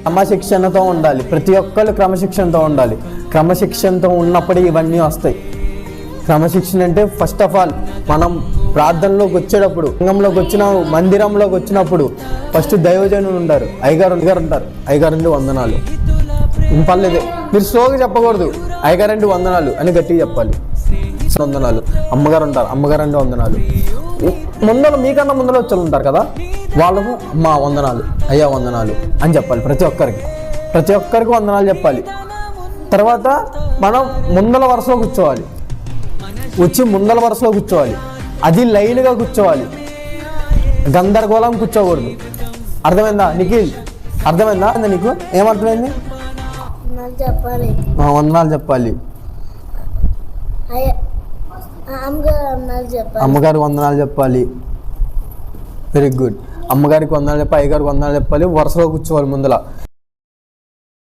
క్రమశిక్షణతో ఉండాలి. ప్రతి ఒక్కళ్ళు క్రమశిక్షణతో ఉండాలి. క్రమశిక్షణతో ఉన్నప్పుడే ఇవన్నీ వస్తాయి. క్రమశిక్షణ అంటే ఫస్ట్ ఆఫ్ ఆల్ మనం ప్రార్థనలోకి వచ్చేటప్పుడు, సంఘంలోకి మందిరంలోకి వచ్చినప్పుడు ఫస్ట్ దైవజనులు ఉంటారు, అయ్యగారు ఉంటారు. అయ్యగారండి వందనాలు, పర్లేదు మీరు స్లోగా చెప్పకూడదు. అయ్యగారండి వందనాలు అని గట్టిగా చెప్పాలి. వందనాలు. అమ్మగారు ఉంటారు, అమ్మగారండి వందనాలు. ముందర మీకన్నా ముందర వచ్చి ఉంటారు కదా, వాళ్ళకు మా వందనాలు, అయ్యా వందనాలు అని చెప్పాలి. ప్రతి ఒక్కరికి వందనాలు చెప్పాలి. తర్వాత మనం ముందల వరుసలో కూర్చోవాలి. ముందల వరుసలో కూర్చోవాలి. అది లైన్గా కూర్చోవాలి, గందరగోళం కూర్చోకూడదు. అర్థమైందా నిఖిల్? అర్థమైందా నీకు? ఏమర్థమైంది? వందనాలు చెప్పాలి. అమ్మగారికి వందనాలు చెప్పాలి. Very good. అమ్మగారికి వందనాలు చెప్పాలి, అయ్యగారికి వందనాలు చెప్పాలి. వరుసలో కూర్చోవాలి ముందల.